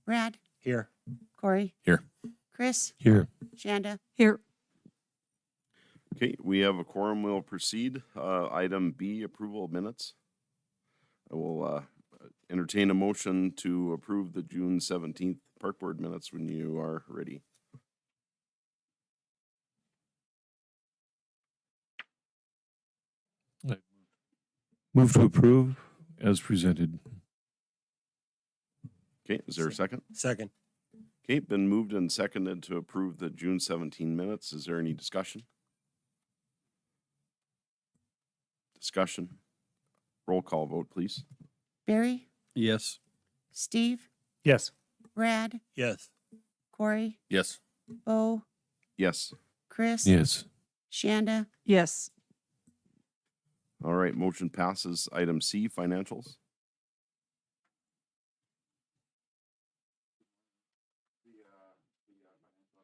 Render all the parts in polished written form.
Brad, Here. Corey, Here. Chris, Here. Shanda. Here. Okay, we have a quorum. We'll proceed. Item B, approval of minutes. I will entertain a motion to approve the June 17th Park Board minutes when you are ready. Move to approve as presented. Okay, is there a second? Second. Okay, been moved and seconded to approve the June 17 minutes. Is there any discussion? Discussion. Roll call vote, please. Barry, Yes. Steve, Yes. Brad, Yes. Corey, Yes. Bo, Yes. Chris, Yes. Shanda. Yes. All right, motion passes. Item C, financials.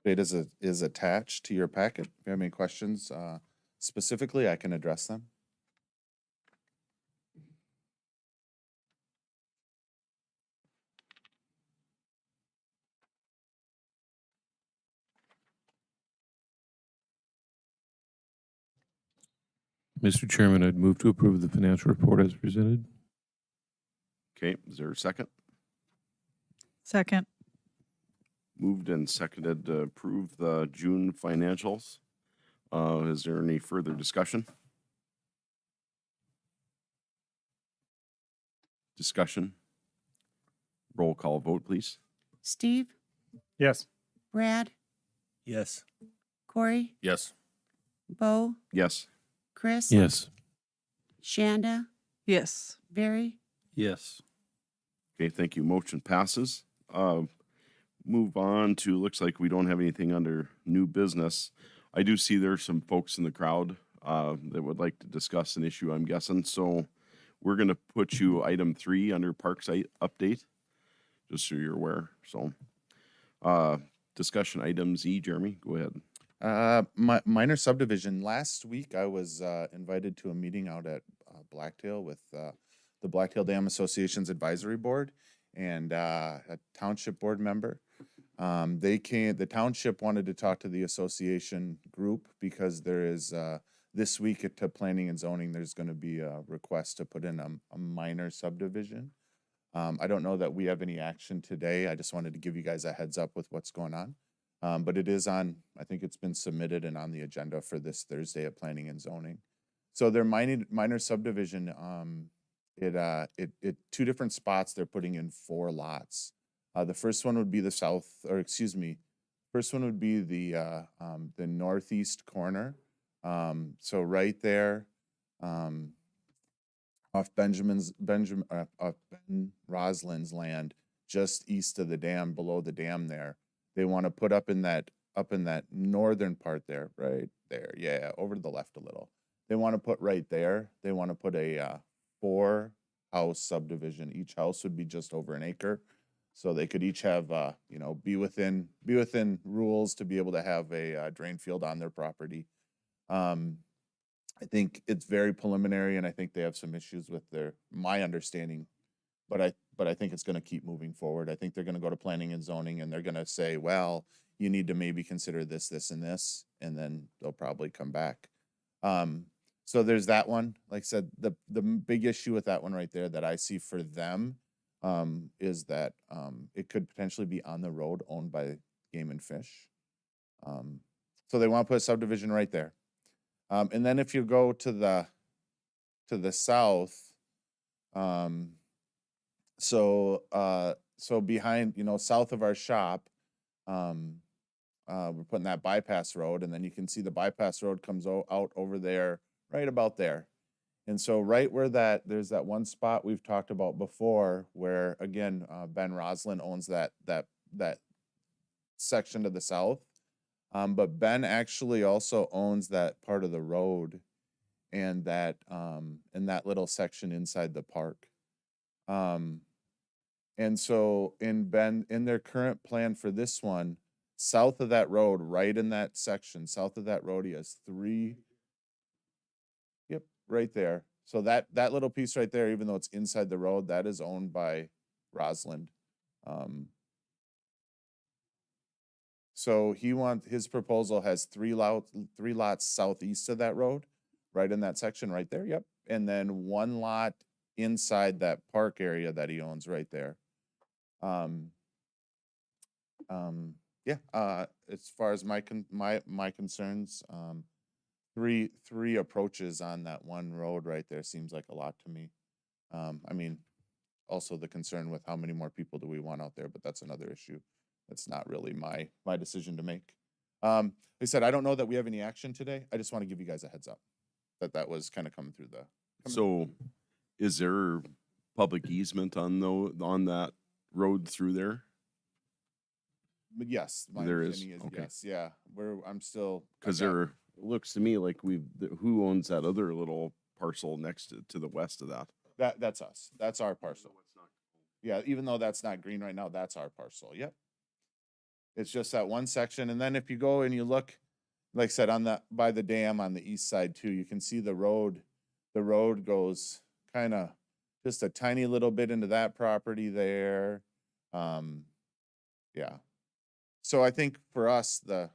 It is attached to your packet. If you have any questions specifically, I can address them. Mr. Chairman, I'd move to approve the financial report as presented. Okay, is there a second? Second. Moved and seconded to approve the June financials. Is there any further discussion? Discussion. Roll call vote, please. Steve, Yes. Brad, Yes. Corey, Yes. Bo, Yes. Chris, Yes. Shanda, Yes. Barry. Yes. Okay, thank you. Motion passes. Move on to, looks like we don't have anything under new business. I do see there's some folks in the crowd that would like to discuss an issue, I'm guessing. So we're going to put you item 3 under park site update, just so you're aware. So discussion items E, Jeremy, go ahead. Minor subdivision. Last week, I was invited to a meeting out at Blacktail with the Blacktail Dam Association's advisory board and a township board member. The township wanted to talk to the association group because there is, this week at planning and zoning, there's going to be a request to put in a minor subdivision. I don't know that we have any action today. I just wanted to give you guys a heads up with what's going on. But it is on, I think it's been submitted and on the agenda for this Thursday at planning and zoning. So their minor subdivision, it 2 different spots, they're putting in 4 lots. The first one would be first one would be the northeast corner. So right there, off off Ben Roslin's land, just east of the dam, below the dam there. They want to put up in that northern part there, right there. Yeah, over to the left a little. They want to put right there. They want to put a 4-house subdivision. Each house would be just over an acre. So they could each have, be within rules to be able to have a drain field on their property. I think it's very preliminary, and I think they have some issues with my understanding, but I think it's going to keep moving forward. I think they're going to go to planning and zoning, and they're going to say, well, you need to maybe consider this, this, and this, and then they'll probably come back. So there's that one. Like I said, the big issue with that one right there that I see for them is that it could potentially be on the road owned by Game and Fish. So they want to put a subdivision right there. And then if you go to the south, so behind, south of our shop, we're putting that bypass road, and then you can see the bypass road comes out over there, right about there. And so right where there's that one spot we've talked about before where, again, Ben Roslin owns that section to the south. But Ben actually also owns that part of the road and that little section inside the park. And so in their current plan for this one, south of that road, right in that section, south of that road, he has 3. Yep, right there. So that little piece right there, even though it's inside the road, that is owned by Rosalind. So his proposal has three lots southeast of that road, right in that section right there. Yep. And then one lot inside that park area that he owns right there. Yeah, as far as my concerns, three approaches on that one road right there seems like a lot to me. I mean, also the concern with how many more people do we want out there, but that's another issue. That's not really my decision to make. Like I said, I don't know that we have any action today. I just want to give you guys a heads up that was kind of coming through the. So is there public easement on that road through there? But yes, my There is, understanding okay. yes, yeah. I'm still Because I've got- there looks to me like who owns that other little parcel next to the west of that? that's us. That's our parcel. Yeah, even though that's not green right now, that's our parcel. Yep. It's just that one section. And then if you go and you look, like I said, by the dam on the east side too, you can see the road. The road goes kind of just a tiny little bit into that property there. Yeah. So I think for us, the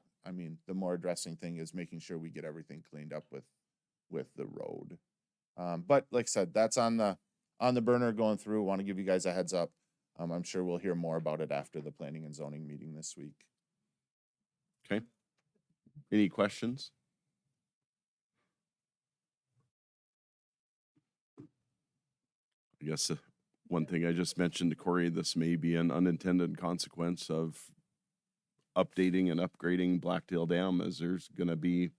more addressing thing is making sure we get everything cleaned up with the road. But like I said, that's on the burner going through. Want to give you guys a heads up. I'm sure we'll hear more about it after the planning and zoning meeting this week. Okay. Any questions? I guess one thing I just mentioned to Corey, this may be an unintended consequence of updating and upgrading Blacktail Dam, as there's going to be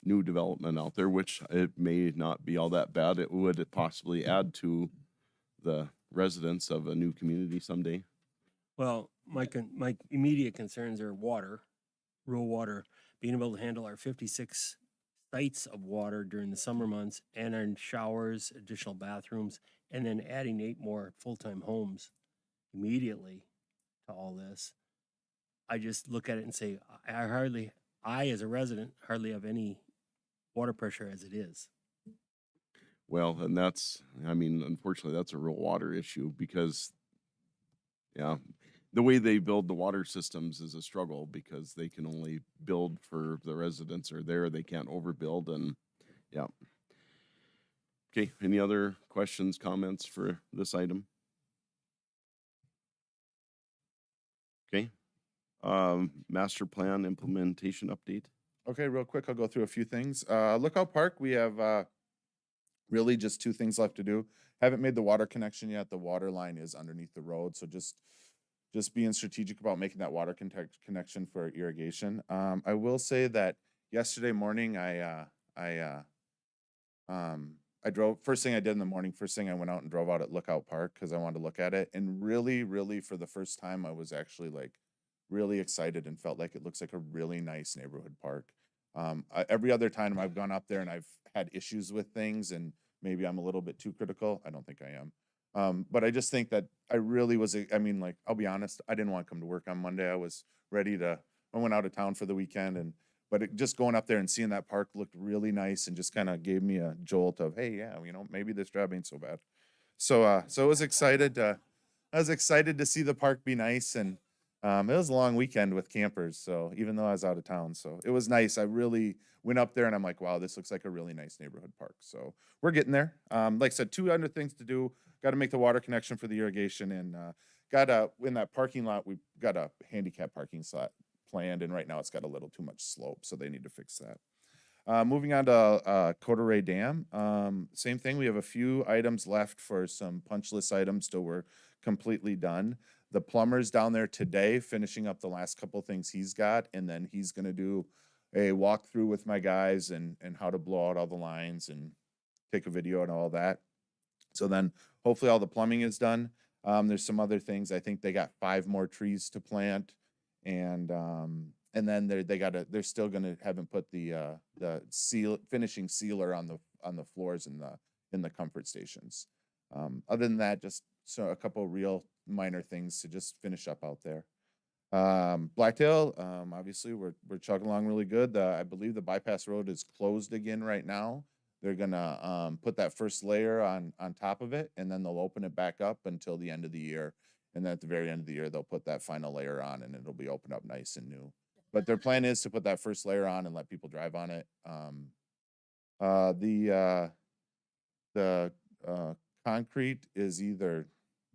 new development out there, which it may not be all that bad. It would possibly add to the residents of a new community someday. Well, my immediate concerns are water, rural water, being able to handle our 56 sites of water during the summer months and our showers, additional bathrooms, and then adding 8 more full-time homes immediately to all this. I just look at it and say, I as a resident hardly have any water pressure as it is. Well, and unfortunately, that's a real water issue because, yeah, the way they build the water systems is a struggle because they can only build for the residents are there. They can't overbuild and, yeah. Okay, any other questions, comments for this item? Okay, master plan implementation update. Okay, real quick, I'll go through a few things. Lookout Park, we have really just 2 things left to do. Haven't made the water connection yet. The water line is underneath the road, so just being strategic about making that water connection for irrigation. I will say that yesterday morning, I drove. First thing I did in the morning, I went out and drove out at Lookout Park because I wanted to look at it. And really, really, for the first time, I was actually really excited and felt like it looks like a really nice neighborhood park. Every other time I've gone up there and I've had issues with things, and maybe I'm a little bit too critical. I don't think I am. But I just think that I really was, I'll be honest, I didn't want to come to work on Monday. I was I went out of town for the weekend, but just going up there and seeing that park looked really nice and just kind of gave me a jolt of, hey, yeah, maybe this job ain't so bad. So I was excited. I was excited to see the park be nice, and it was a long weekend with campers. So even though I was out of town, so it was nice. I really went up there and I'm like, wow, this looks like a really nice neighborhood park. So we're getting there. Like I said, 2 other things to do. Got to make the water connection for the irrigation, and in that parking lot, we've got a handicap parking slot planned, and right now it's got a little too much slope, so they need to fix that. Moving on to Coteray Dam, same thing. We have a few items left for some punch list items till we're completely done. The plumber's down there today finishing up the last couple things he's got, and then he's going to do a walkthrough with my guys and how to blow out all the lines and take a video and all that. So then hopefully all the plumbing is done. There's some other things. I think they got 5 more trees to plant, and then they're still gonna haven't put the finishing sealer on the floors in the comfort stations. Other than that, just a couple real minor things to just finish up out there. Blacktail, obviously we're chugging along really good. I believe the bypass road is closed again right now. They're gonna put that first layer on top of it, and then they'll open it back up until the end of the year. And then at the very end of the year, they'll put that final layer on, and it'll be opened up nice and new. But their plan is to put that first layer on and let people drive on it. The concrete is either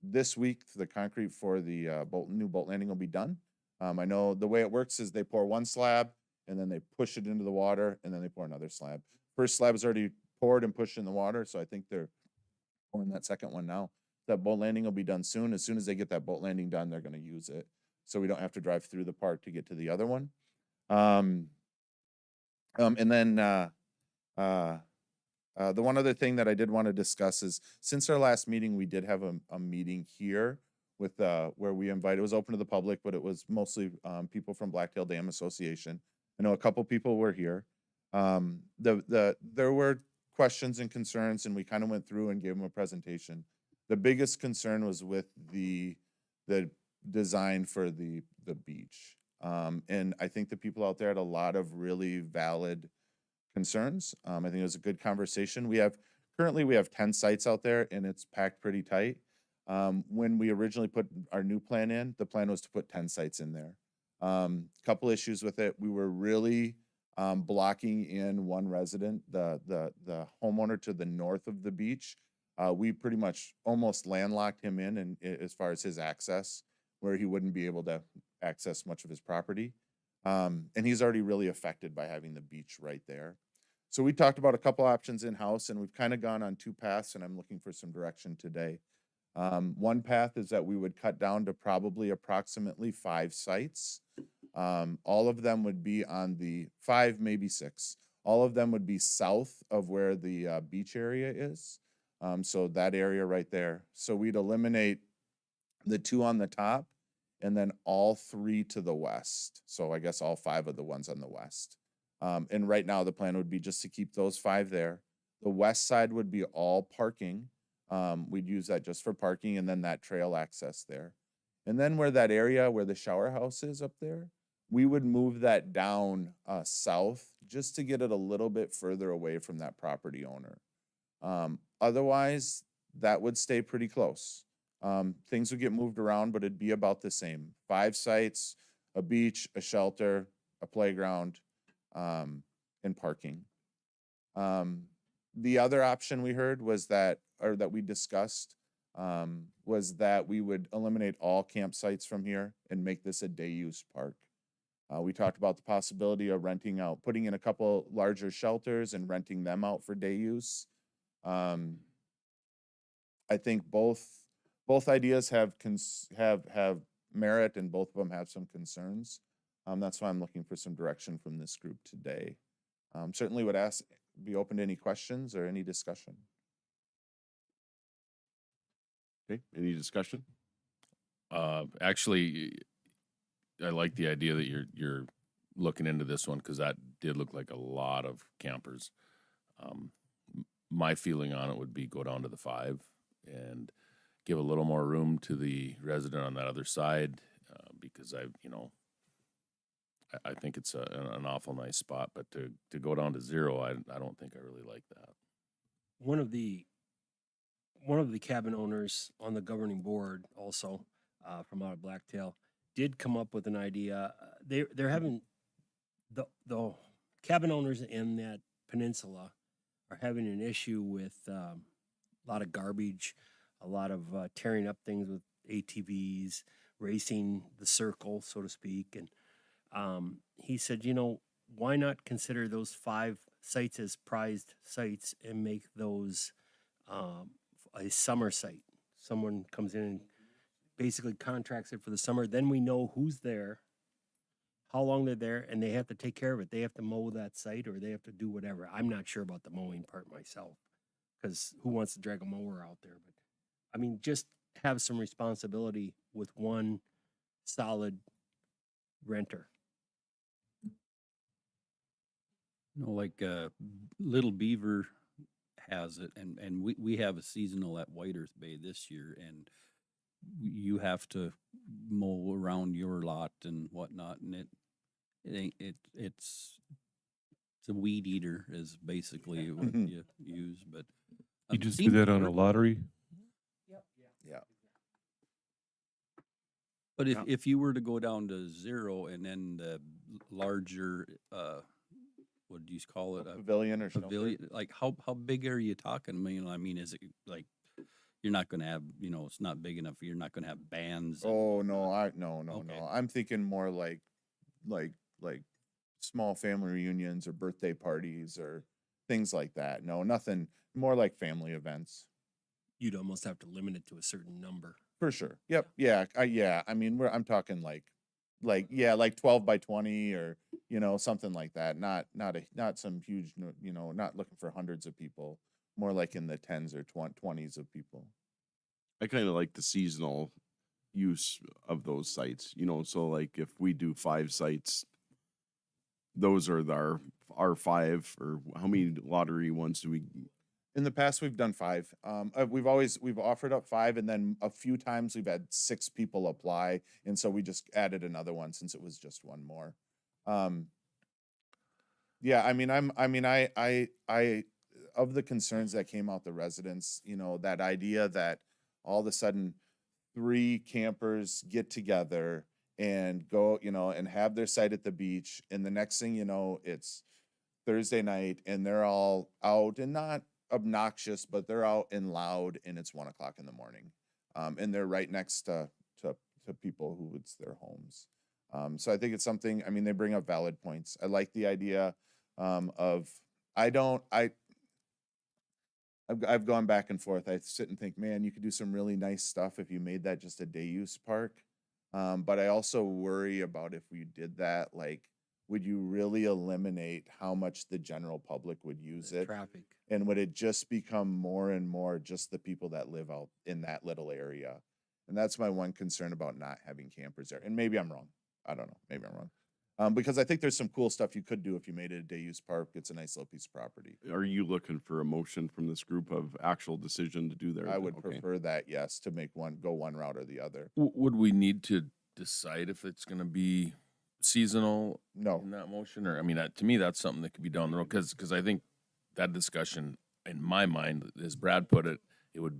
this week, the concrete for the new boat landing will be done. I know the way it works is they pour one slab and then they push it into the water and then they pour another slab. First slab is already poured and pushed in the water, so I think they're pouring that second one now. That boat landing will be done soon. As soon as they get that boat landing done, they're gonna use it. So we don't have to drive through the park to get to the other one. And then the one other thing that I did want to discuss is since our last meeting, we did have a meeting here with where we invited, it was open to the public, but it was mostly people from Blacktail Dam Association. I know a couple people were here. There were questions and concerns, and we kind of went through and gave them a presentation. The biggest concern was with the design for the beach. And I think the people out there had a lot of really valid concerns. I think it was a good conversation. Currently we have 10 sites out there and it's packed pretty tight. When we originally put our new plan in, the plan was to put 10 sites in there. Couple issues with it. We were really blocking in one resident, the homeowner to the north of the beach. We pretty much almost landlocked him in as far as his access, where he wouldn't be able to access much of his property. And he's already really affected by having the beach right there. So we talked about a couple options in-house, and we've kind of gone on two paths, and I'm looking for some direction today. One path is that we would cut down to probably approximately 5 sites. All of them would be on the 5, maybe 6. All of them would be south of where the beach area is. So that area right there. So we'd eliminate the 2 on the top and then all 3 to the west. So I guess all 5 of the ones on the west. And right now the plan would be just to keep those 5 there. The west side would be all parking. We'd use that just for parking and then that trail access there. And then where that area where the shower house is up there, we would move that down south just to get it a little bit further away from that property owner. Otherwise, that would stay pretty close. Things would get moved around, but it'd be about the same. 5 sites, a beach, a shelter, a playground, and parking. The other option we heard was that, or that we discussed, was that we would eliminate all campsites from here and make this a day use park. We talked about the possibility of renting out, putting in a couple larger shelters and renting them out for day use. I think both ideas have merit and both of them have some concerns. That's why I'm looking for some direction from this group today. Certainly would be open to any questions or any discussion. Okay, any discussion? Actually, I like the idea that you're looking into this one because that did look like a lot of campers. My feeling on it would be go down to the 5 and give a little more room to the resident on that other side because I think it's an awful nice spot, but to go down to 0, I don't think I really like that. One of the cabin owners on the governing board also from out of Blacktail did come up with an idea. They're having the cabin owners in that peninsula are having an issue with a lot of garbage, a lot of tearing up things with ATVs, racing the circle, so to speak. And he said, why not consider those 5 sites as prized sites and make those a summer site? Someone comes in and basically contracts it for the summer. Then we know who's there, how long they're there, and they have to take care of it. They have to mow that site or they have to do whatever. I'm not sure about the mowing part myself because who wants to drag a mower out there? But I mean, just have some responsibility with one solid renter. Like Little Beaver has it, and we have a seasonal at White Earth Bay this year, and you have to mow around your lot and whatnot, and it's a weed eater is basically what you use. But You just do that on a lottery? Yeah. But Yeah. if you were to go down to 0 and then the larger, what do you call it? A Pavilion or something. pavilion, like how big are you talking? I mean, is it like, you're not gonna have, it's not big enough, you're not gonna have bands. Oh, no, no. Okay. I'm thinking more like small family reunions or birthday parties or things like that. No, nothing more like family events. You'd almost have to limit it to a certain number. For sure. Yep. Yeah. Yeah. I mean, I'm talking like 12 by 20 or, something like that. Not some huge, not looking for hundreds of people, more like in the tens or 20s of people. I kind of like the seasonal use of those sites, so like if we do 5 sites, those are our 5, or how many lottery ones do we? In the past, we've done 5. We've offered up 5, and then a few times we've had 6 people apply, and so we just added another one since it was just one more. Yeah, I mean, I of the concerns that came out the residents, that idea that all of a sudden 3 campers get together and go, and have their site at the beach, and the next thing you know, it's Thursday night, and they're all out and not obnoxious, but they're out and loud, and it's 1 o'clock in the morning, and they're right next to people who it's their homes. So I think it's something. I mean, they bring up valid points. I like the idea of. I've gone back and forth. I sit and think, man, you could do some really nice stuff if you made that just a day use park. But I also worry about if we did that, like, would you really eliminate how much the general public would use it? Traffic. And would it just become more and more just the people that live out in that little area? And that's my one concern about not having campers there. And maybe I'm wrong. I don't know. Maybe I'm wrong. Because I think there's some cool stuff you could do if you made it a day use park. It's a nice little piece of property. Are you looking for a motion from this group of actual decision to do there? I would Okay. prefer that, yes, to make go one route or the other. Would we need to decide if it's gonna be seasonal No, in that motion? Or, I mean, to me, that's something that could be down the road, because I think that discussion, in my mind, as Brad put it, that would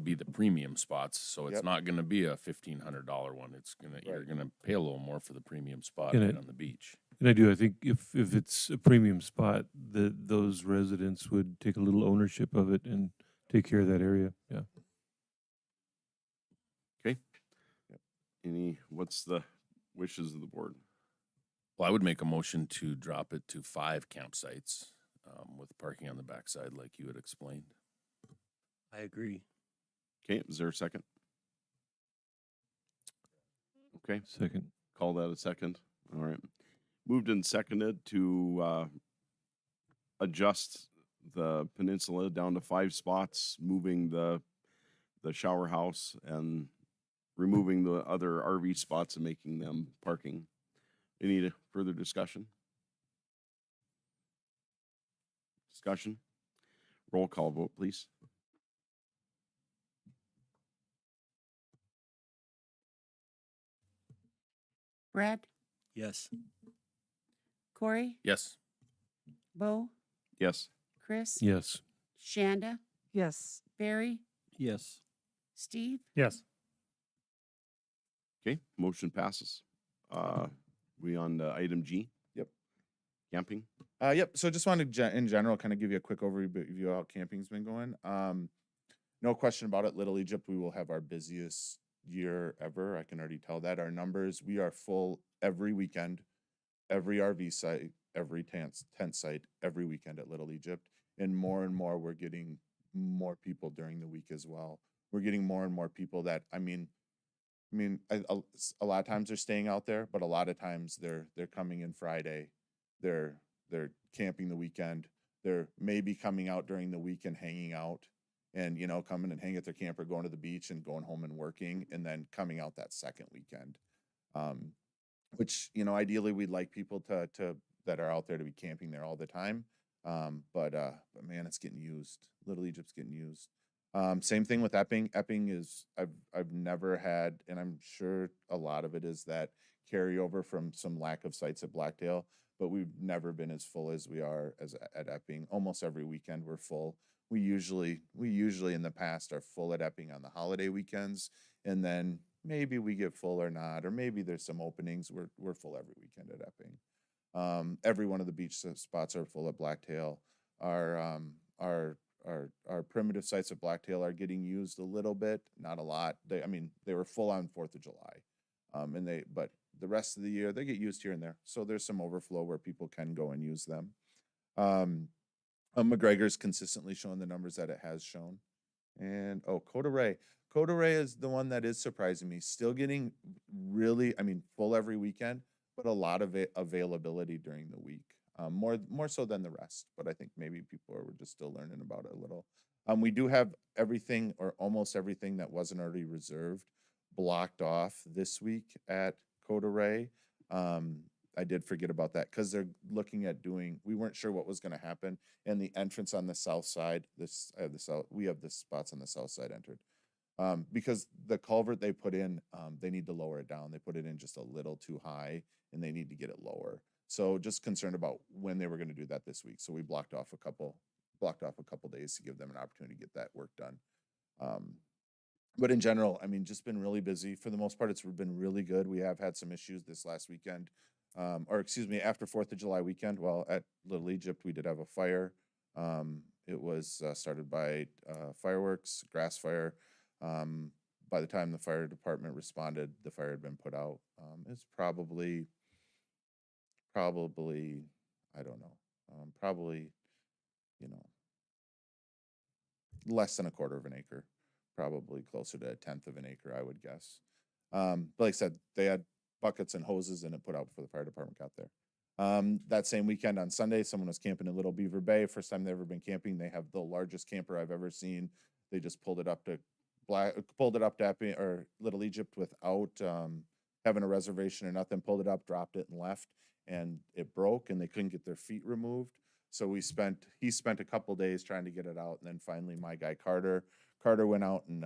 be the premium spots. So it's Yep. not gonna be a $1,500 one. You're Right. gonna pay a little more for the premium spot And right it- on the beach. And I think if it's a premium spot, those residents would take a little ownership of it and take care of that area. Yeah. What's the wishes of the board? Well, I would make a motion to drop it to 5 campsites, with parking on the backside like you had explained. I agree. Okay, is there a second? Okay, Second. call that a second. All right. Moved and seconded to adjust the peninsula down to 5 spots, moving the shower house and removing the other RV spots and making them parking. Any further discussion? Discussion? Roll call vote, please. Brad, Yes. Corey, Yes. Bo, Yes. Chris, Yes. Shanda, Yes. Barry, Yes. Steve, Yes. Okay, motion passes. We on to item G? Yep. Camping? Yep. So just wanted to, in general, kind of give you a quick overview of how camping's been going. No question about it. Little Egypt, we will have our busiest year ever. I can already tell that. Our numbers, we are full every weekend, every RV site, every tent site, every weekend at Little Egypt. And more, we're getting more people during the week as well. We're getting more and more people that, a lot of times they're staying out there, but a lot of times they're coming in Friday. They're camping the weekend. They're maybe coming out during the week and hanging out, and coming and hang at their camper, going to the beach and going home and working, and then coming out that second weekend. Which ideally we'd like people to that are out there to be camping there all the time. But man, it's getting used. Little Egypt's getting used. Same thing with Epping. Epping is I've never had, and I'm sure a lot of it is that carryover from some lack of sites at Blacktail, but we've never been as full as we are at Epping. Almost every weekend we're full. We usually in the past are full at Epping on the holiday weekends, and then maybe we get full or not, or maybe there's some openings. We're full every weekend at Epping. Every one of the beach spots are full at Blacktail. Our primitive sites at Blacktail are getting used a little bit, not a lot. They were full on 4th of July. But the rest of the year they get used here and there. So there's some overflow where people can go and use them. McGregor's consistently showing the numbers that it has shown. And Coda Ray. Coda Ray is the one that is surprising me. Still getting really, full every weekend, but a lot of availability during the week. More so than the rest, but I think maybe people were just still learning about it a little. We do have everything or almost everything that wasn't already reserved blocked off this week at Coda Ray. I did forget about that because they're looking at we weren't sure what was going to happen. And the entrance on the south side, we have the spots on the south side entered. Because the culvert they put in, they need to lower it down. They put it in just a little too high and they need to get it lower. So just concerned about when they were going to do that this week. So we blocked off a couple days to give them an opportunity to get that work done. But in general, just been really busy. For the most part, it's been really good. We have had some issues this last weekend, after 4th of July weekend. Well, at Little Egypt, we did have a fire. It was started by fireworks, grass fire. By the time the fire department responded, the fire had been put out. It's probably, I don't know, less than a quarter of an acre, probably closer to a tenth of an acre, I would guess. But like I said, they had buckets and hoses and it put out before the fire department got there. That same weekend on Sunday, someone was camping in Little Beaver Bay. First time they've ever been camping. They have the largest camper I've ever seen. They just pulled it up to Epping or Little Egypt without having a reservation or nothing. Pulled it up, dropped it, and left. And it broke, and they couldn't get their feet removed. So he spent a couple days trying to get it out, and then finally my guy Carter went out and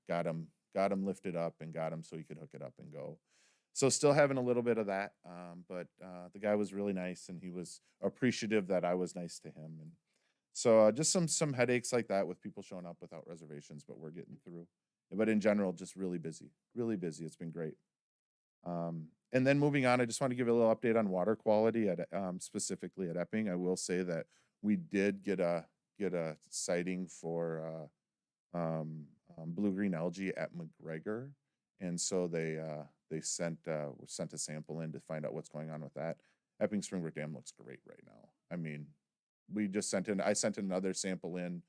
got him lifted up and got him so he could hook it up and go. So still having a little bit of that, but the guy was really nice, and he was appreciative that I was nice to him. And so just some headaches like that with people showing up without reservations, but we're getting through. But in general, just really busy. It's been great. And then moving on, I just want to give you a little update on water quality at specifically at Epping. I will say that we did get a sighting for blue-green algae at McGregor, and so they sent a sample in to find out what's going on with that. Epping Springbrook Dam looks great right now. I sent another sample in.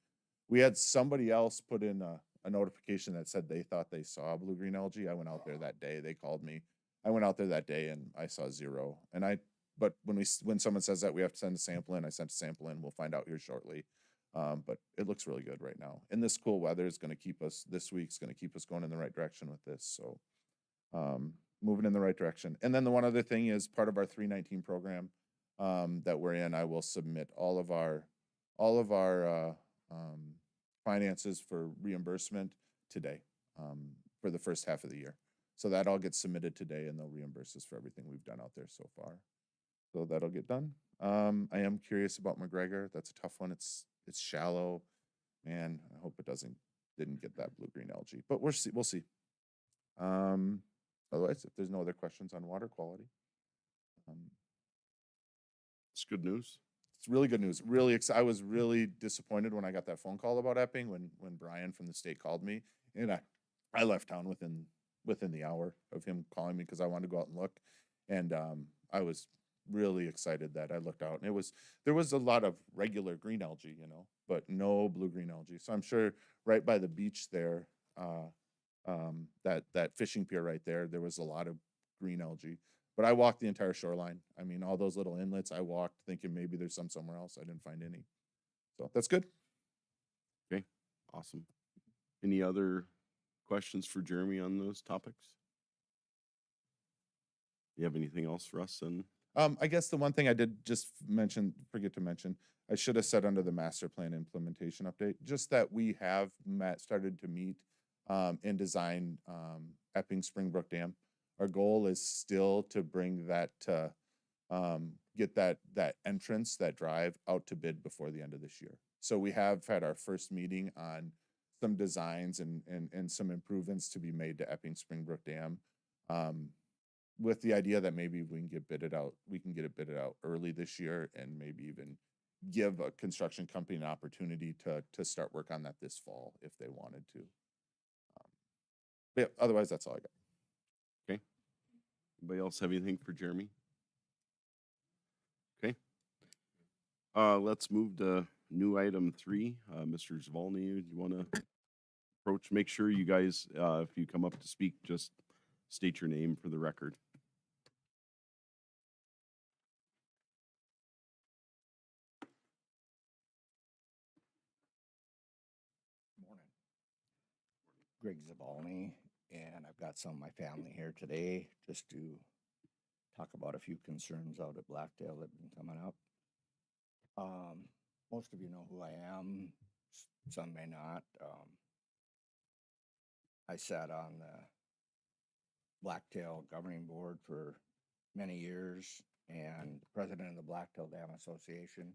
We had somebody else put in a notification that said they thought they saw blue-green algae. I went out there that day. They called me. I went out there that day and I saw zero. But when someone says that we have to send a sample in, I sent a sample in. We'll find out here shortly. But it looks really good right now. And this cool weather is going to keep us, this week's going to keep us going in the right direction with this. So moving in the right direction. And then the one other thing is part of our 319 program that we're in, I will submit all of our finances for reimbursement today for the first half of the year. So that all gets submitted today and they'll reimburse us for everything we've done out there so far. So that'll get done. I am curious about McGregor. That's a tough one. It's shallow. Man, I hope it didn't get that blue-green algae, but we'll see. Otherwise, if there's no other questions on water quality. It's good news. It's really good news. Really excited. I was really disappointed when I got that phone call about Epping when Brian from the state called me, and I left town within the hour of him calling me because I wanted to go out and look, and I was really excited that I looked out, and there was a lot of regular green algae, but no blue-green algae. So I'm sure right by the beach there, that fishing pier right there was a lot of green algae. But I walked the entire shoreline. All those little inlets, I walked thinking maybe there's some somewhere else. I didn't find any. So that's good. Okay, awesome. Any other questions for Jeremy on those topics? You have anything else for us? And I guess the one thing I did just forget to mention, I should have said under the master plan implementation update, just that we have started to meet and design Epping Springbrook Dam. Our goal is still to bring that to get that entrance, that drive out to bid before the end of this year. So we have had our first meeting on some designs and some improvements to be made to Epping Springbrook Dam. With the idea that maybe we can get it bidded out early this year and maybe even give a construction company an opportunity to start work on that this fall if they wanted to. But yeah, otherwise, that's all I got. Anybody else have anything for Jeremy? Okay. Let's move to new item 3. Mr. Zvolny, you want to approach? Make sure you guys, if you come up to speak, just state your name for the record. Morning. Greg Zabalny, and I've got some of my family here today just to talk about a few concerns out at Blacktail that have been coming up. Most of you know who I am, some may not. I sat on the Blacktail Governing Board for many years and president of the Blacktail Dam Association.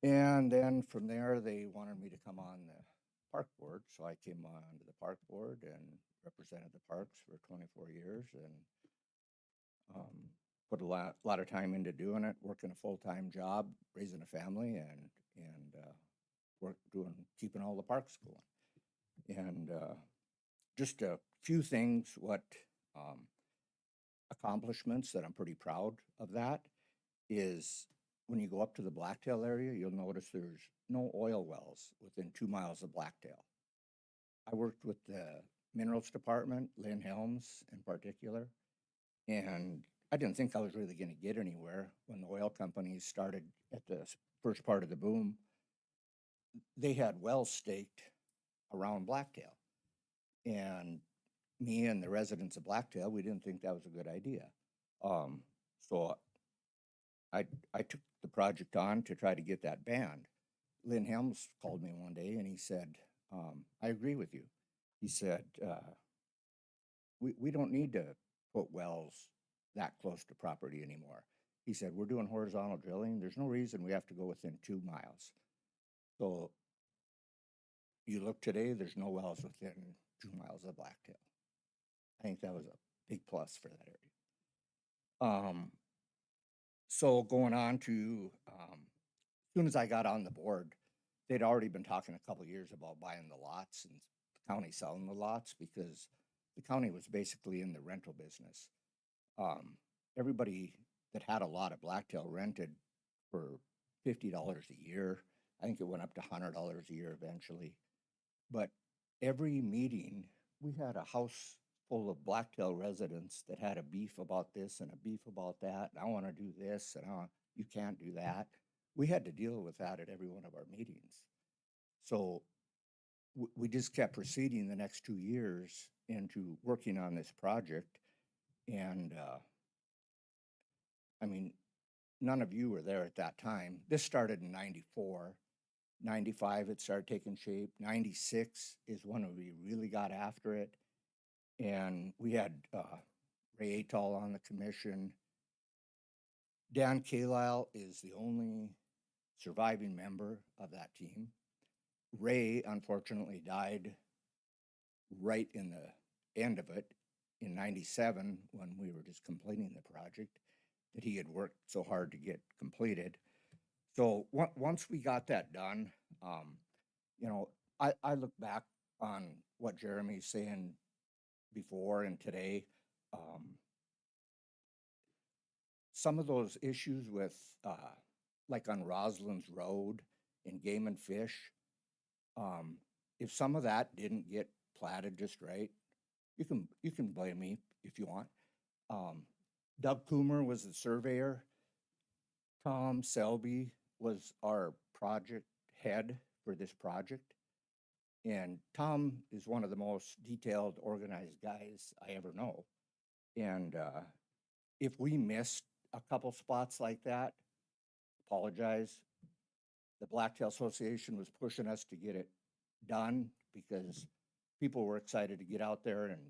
And then from there, they wanted me to come on the park board. So I came on to the park board and represented the parks for 24 years and put a lot of time into doing it, working a full-time job, raising a family, and keeping all the parks going. And just a few things, accomplishments that I'm pretty proud of that is when you go up to the Blacktail area, you'll notice there's no oil wells within 2 miles of Blacktail. I worked with the Minerals Department, Lynn Helms in particular, and I didn't think I was really going to get anywhere when the oil companies started at the first part of the boom. They had wells staked around Blacktail, and me and the residents of Blacktail, we didn't think that was a good idea. So I took the project on to try to get that banned. Lynn Helms called me one day and he said, I agree with you. He said, we don't need to put wells that close to property anymore. He said, we're doing horizontal drilling. There's no reason we have to go within 2 miles. So you look today, there's no wells within 2 miles of Blacktail. I think that was a big plus for that area. So going on to, as soon as I got on the board, they'd already been talking a couple of years about buying the lots and the county selling the lots because the county was basically in the rental business. Everybody that had a lot of Blacktail rented for $50 a year. I think it went up to $100 a year eventually. But every meeting, we had a house full of Blacktail residents that had a beef about this and a beef about that. And I want to do this and you can't do that. We had to deal with that at every one of our meetings. So we just kept proceeding the next 2 years into working on this project. And I mean, none of you were there at that time. This started in 94. 95, it started taking shape. 96 is when we really got after it. And we had Ray Atal on the commission. Dan Kalile is the only surviving member of that team. Ray, unfortunately, died right in the end of it in 97 when we were just completing the project that he had worked so hard to get completed. So once we got that done, you know, I look back on what Jeremy's saying before and today. Some of those issues with, like on Roslyn's Road in Game and Fish, if some of that didn't get platted just right, you can blame me if you want. Doug Coomer was the surveyor. Tom Selby was our project head for this project. And Tom is one of the most detailed, organized guys I ever know. And if we missed a couple spots like that, apologize. The Blacktail Association was pushing us to get it done because people were excited to get out there and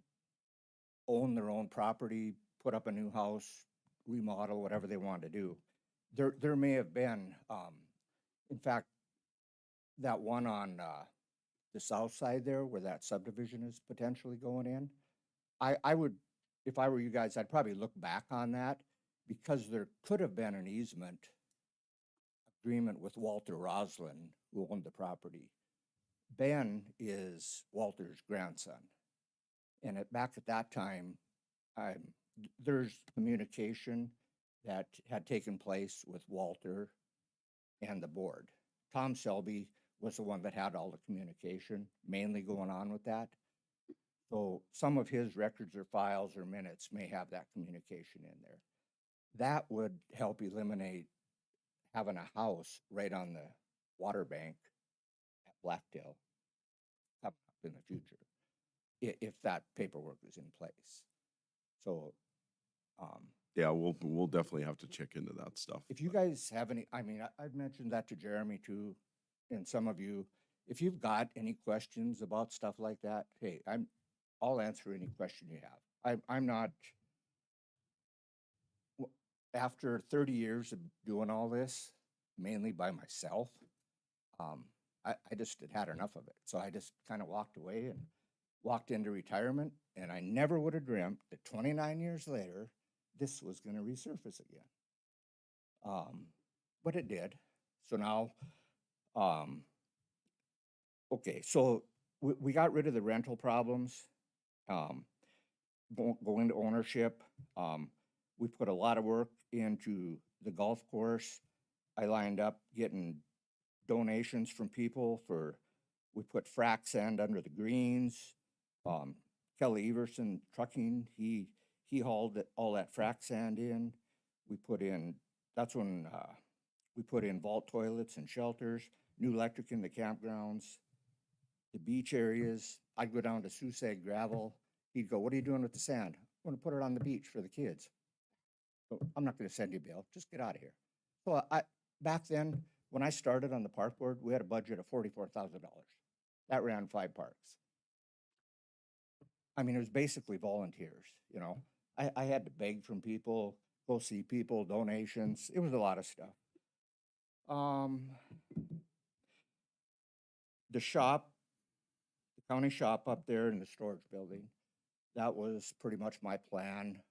own their own property, put up a new house, remodel, whatever they wanted to do. There may have been, in fact, that one on the south side there where that subdivision is potentially going in. I would, if I were you guys, I'd probably look back on that because there could have been an easement agreement with Walter Roslin, who owned the property. Ben is Walter's grandson. And back at that time, there's communication that had taken place with Walter and the board. Tom Selby was the one that had all the communication, mainly going on with that. So some of his records or files or minutes may have that communication in there. That would help eliminate having a house right on the water bank at Blacktail up in the future, if that paperwork is in place. So, Yeah, we'll definitely have to check into that stuff. if you guys have any, I mean, I've mentioned that to Jeremy too, and some of you, if you've got any questions about stuff like that, hey, I'll answer any question you have. I'm not, after 30 years of doing all this, mainly by myself, I just had enough of it. So I just kind of walked away and walked into retirement, and I never would have dreamt that 29 years later, this was going to resurface again. But it did. So now, okay, so we got rid of the rental problems, going to ownership. We put a lot of work into the golf course. I lined up getting donations from people we put frac sand under the greens. Kelly Everson Trucking, he hauled all that frac sand in. We put in, that's when we put in vault toilets and shelters, new electric in the campgrounds, the beach areas. I'd go down to Susag Gravel. He'd go, "What are you doing with the sand?" "I'm going to put it on the beach for the kids." "Oh, I'm not going to send you a bill. Just get out of here." So back then, when I started on the park board, we had a budget of $44,000. That ran 5 parks. I mean, it was basically volunteers, you know. I had to beg from people, go see people, donations. It was a lot of stuff. The shop, the county shop up there in the storage building, that was pretty much my plan.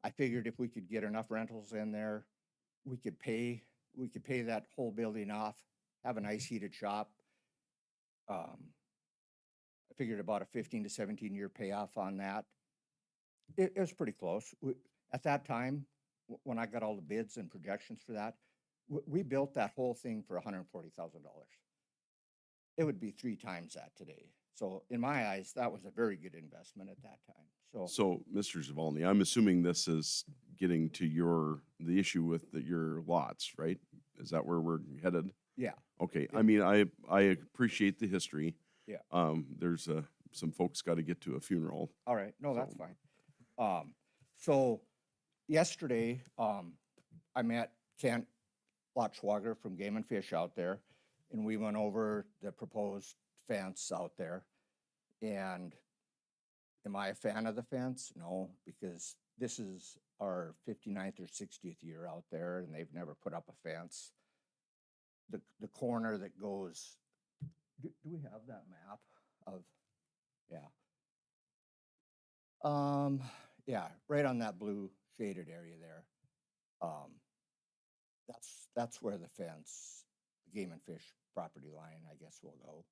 I figured if we could get enough rentals in there, we could pay that whole building off, have a nice heated shop. I figured about a 15 to 17 year payoff on that. It was pretty close. At that time, when I got all the bids and projections for that, we built that whole thing for $140,000. It would be 3 times that today. So in my eyes, that was a very good investment at that time. So, Mr. Zavalny, I'm assuming this is getting to the issue with your lots, right? Is that where we're headed? Yeah. Okay, Yeah. I mean, I appreciate the history. Yeah. There's some folks got to get to a funeral. All right. No, that's So- fine. So yesterday, I met Kent Lotschwager from Game and Fish out there, and we went over the proposed fence out there. And am I a fan of the fence? No, because this is our 59th or 60th year out there, and they've never put up a fence. The corner that goes, do we have that map of, yeah. Yeah, right on that blue shaded area there. That's where the fence, Game and Fish property line, I guess, will go.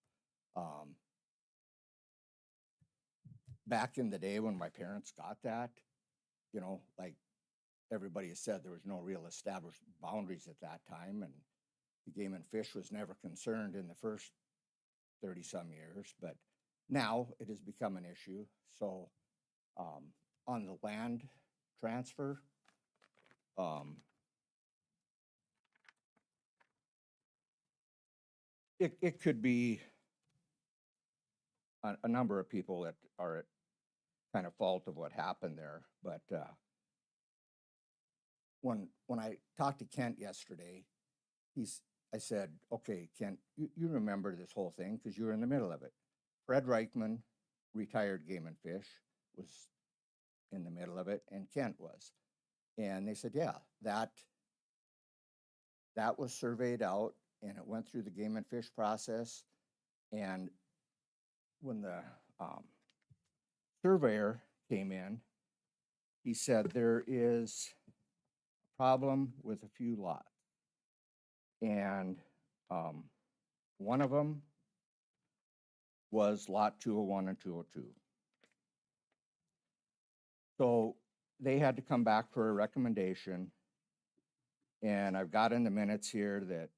Back in the day when my parents got that, you know, like everybody has said, there was no real established boundaries at that time, and the Game and Fish was never concerned in the first 30-some years, but now it has become an issue. So on the land transfer, it could be a number of people that are at kind of fault of what happened there. But when I talked to Kent yesterday, I said, "Okay, Kent, you remember this whole thing because you were in the middle of it." Fred Reichman, retired Game and Fish, was in the middle of it, and Kent was. And they said, "Yeah, that was surveyed out, and it went through the Game and Fish process, and when the surveyor came in, he said there is a problem with a few lots. And one of them was lot 201 and 202. So they had to come back for a recommendation. And I've got in the minutes here that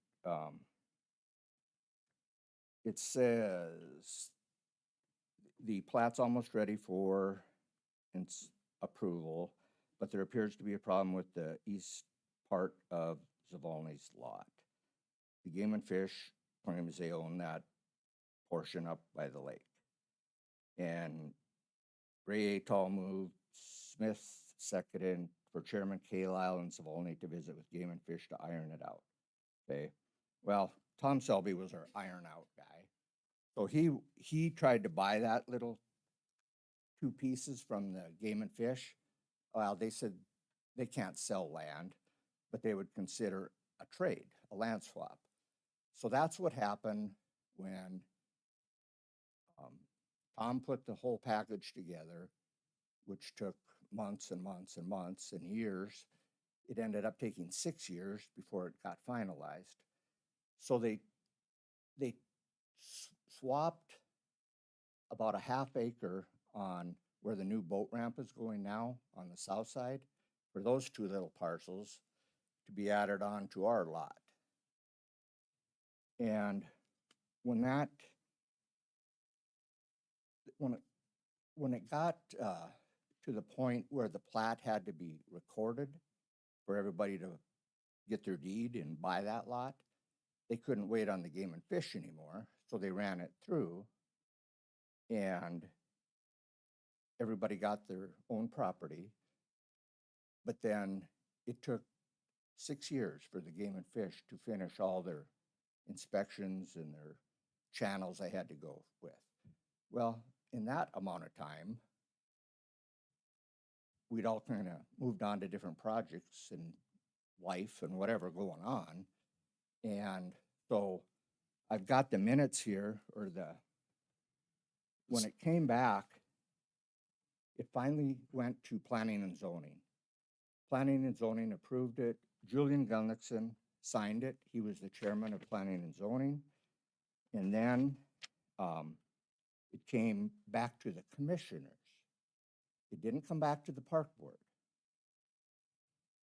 it says the plat's almost ready for approval, but there appears to be a problem with the east part of Zavolny's lot. The Game and Fish claims they own that portion up by the lake. And Ray Tall moved, Smith seconded for Chairman Kalile and Zavolny to visit with Game and Fish to iron it out. Okay, well, Tom Selby was our iron out guy. So he tried to buy that little 2 pieces from the Game and Fish. Well, they said they can't sell land, but they would consider a trade, a land swap. So that's what happened when Tom put the whole package together, which took months and months and months and years. It ended up taking 6 years before it got finalized. So they swapped about a half acre on where the new boat ramp is going now on the south side for those 2 little parcels to be added on to our lot. And when it got to the point where the plat had to be recorded for everybody to get their deed and buy that lot, they couldn't wait on the Game and Fish anymore, so they ran it through, and everybody got their own property. But then it took 6 years for the Game and Fish to finish all their inspections and their channels they had to go with. Well, in that amount of time, we'd all kind of moved on to different projects and life and whatever going on. And so I've got the minutes here, or when it came back, it finally went to planning and zoning. Planning and zoning approved it. Julian Gullickson signed it. He was the chairman of planning and zoning. And then it came back to the commissioners. It didn't come back to the park board.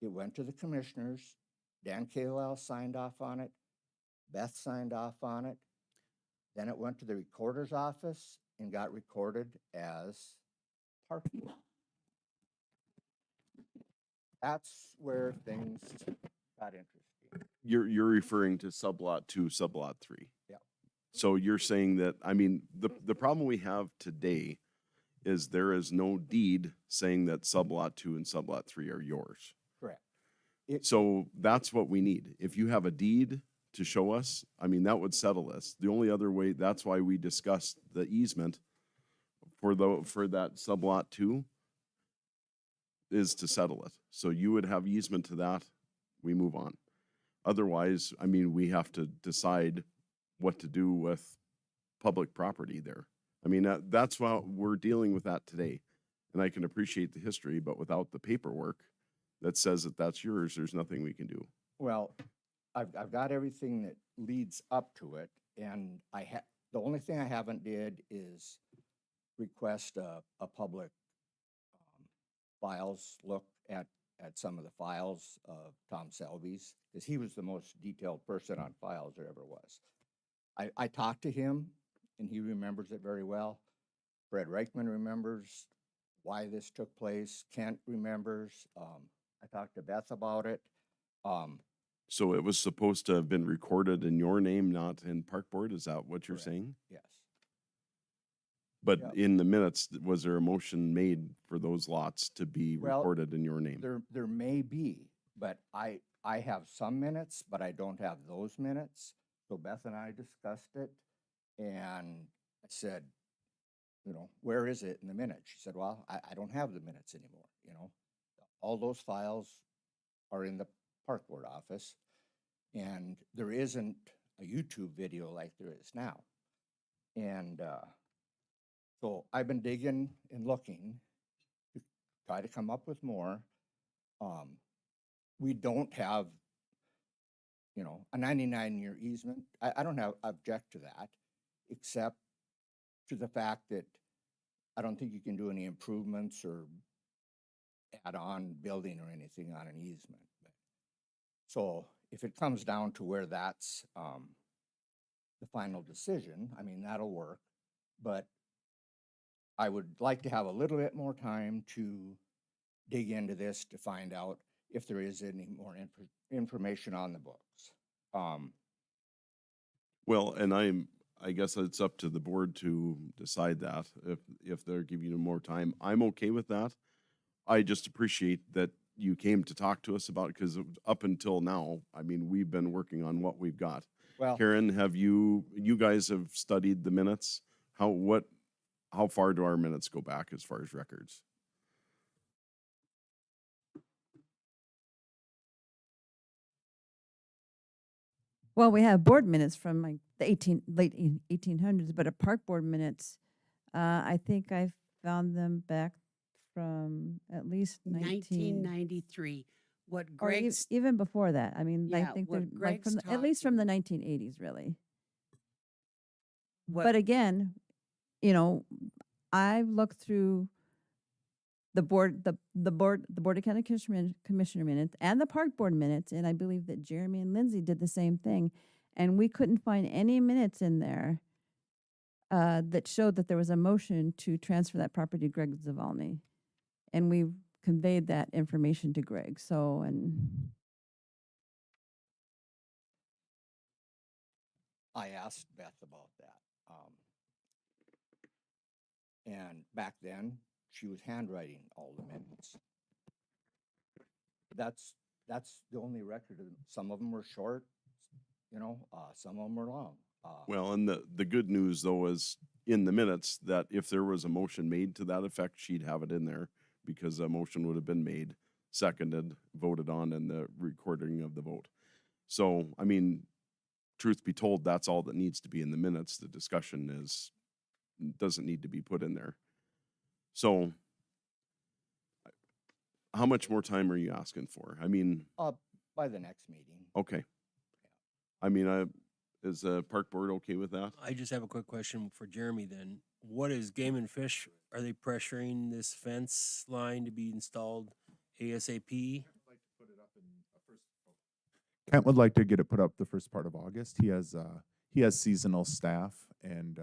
It went to the commissioners. Dan Kalile signed off on it. Beth signed off on it. Then it went to the recorder's office and got recorded as park board. That's where things got interesting. You're referring to sublot 2, sublot 3. Yeah. So you're saying that, I mean, the problem we have today is there is no deed saying that sublot 2 and sublot 3 are yours. Correct. So that's what we need. If you have a deed to show us, I mean, that would settle this. The only other way, that's why we discussed the easement for that sublot 2 is to settle it. So you would have easement to that, we move on. Otherwise, I mean, we have to decide what to do with public property there. I mean, that's why we're dealing with that today. And I can appreciate the history, but without the paperwork that says that that's yours, there's nothing we can do. Well, I've got everything that leads up to it, and the only thing I haven't did is request a public files look at some of the files of Tom Selby's, because he was the most detailed person on files there ever was. I talked to him, and he remembers it very well. Fred Reichman remembers why this took place. Kent remembers. I talked to Beth about it. So it was supposed to have been recorded in your name, not in park board? Is that what you're Correct. saying? Yes. But Yep. in the minutes, was there a motion made for those lots to be Well, recorded in your name? There may be, but I have some minutes, but I don't have those minutes. So Beth and I discussed it, and I said, where is it in the minutes? She said, well, I don't have the minutes anymore, All those files are in the park board office, and there isn't a YouTube video like there is now. And So I've been digging and looking to try to come up with more. We don't have, you know, a 99-year easement. I don't have, object to that, except to the fact that I don't think you can do any improvements or add on building or anything on an easement. So if it comes down to where that's the final decision, I mean, that'll work. But I would like to have a little bit more time to dig into this to find out if there is any more information on the books. Well, and I guess it's up to the board to decide that if they're giving you more time. I'm okay with that. I just appreciate that you came to talk to us about it because up until now, I mean, we've been working on what we've got. Well, Karen, have you guys have studied the minutes? How far do our minutes go back as far as records? Well, we have board minutes from like the late 1800s, but a park board minutes, I think I found them back from at least 1993. What or Greg's, even before that. I mean, I Yeah, think what they're like Greg's at least from the talking- 1980s, really. what, But again, you know, I've looked through the board of county commissioner minutes and the park board minutes, and I believe that Jeremy and Lindsay did the same thing, and we couldn't find any minutes in there that showed that there was a motion to transfer that property to Greg Zavalny, and we conveyed that information to Greg. So, and I asked Beth about that. And back then, she was handwriting all the minutes. That's the only record. Some of them were short, you know, some of them were long. Well, and the good news though is in the minutes that if there was a motion made to that effect, she'd have it in there because a motion would have been made, seconded, voted on, and the recording of the vote. So, I mean, truth be told, that's all that needs to be in the minutes. The discussion doesn't need to be put in there. So, how much more time are you asking for? I mean, By the next meeting. okay. I mean, is the park board okay with that? I just have a quick question for Jeremy then. What is Game and Fish? Are they pressuring this fence line to be installed ASAP? Kent would like to get it put up the first part of August. He has seasonal staff, and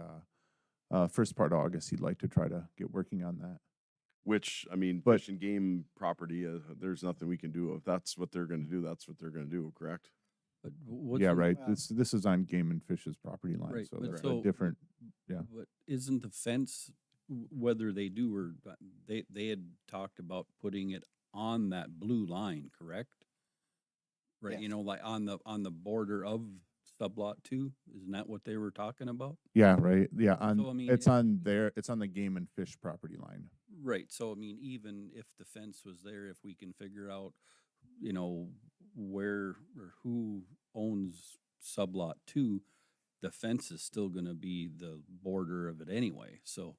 first part of August, he'd like to try to get working on that. Which, I mean, But- Fish and Game property, there's nothing we can do. If that's what they're gonna do, that's what they're gonna do, correct? But what's Yeah, the- right. Well- This is on Game and Fish's property line, Right, so but that's so- a different. Yeah. But isn't the fence, whether they do or they had talked about putting it on that blue line, correct? Right, you Yes. know, like on the border of sublot 2, isn't that what they were talking about? Yeah, right. Yeah, So, I mean, it's on there. It's on the Game and Fish property line. Right, so I mean, even if the fence was there, if we can figure out, you know, where or who owns sublot 2, the fence is still gonna be the border of it anyway, so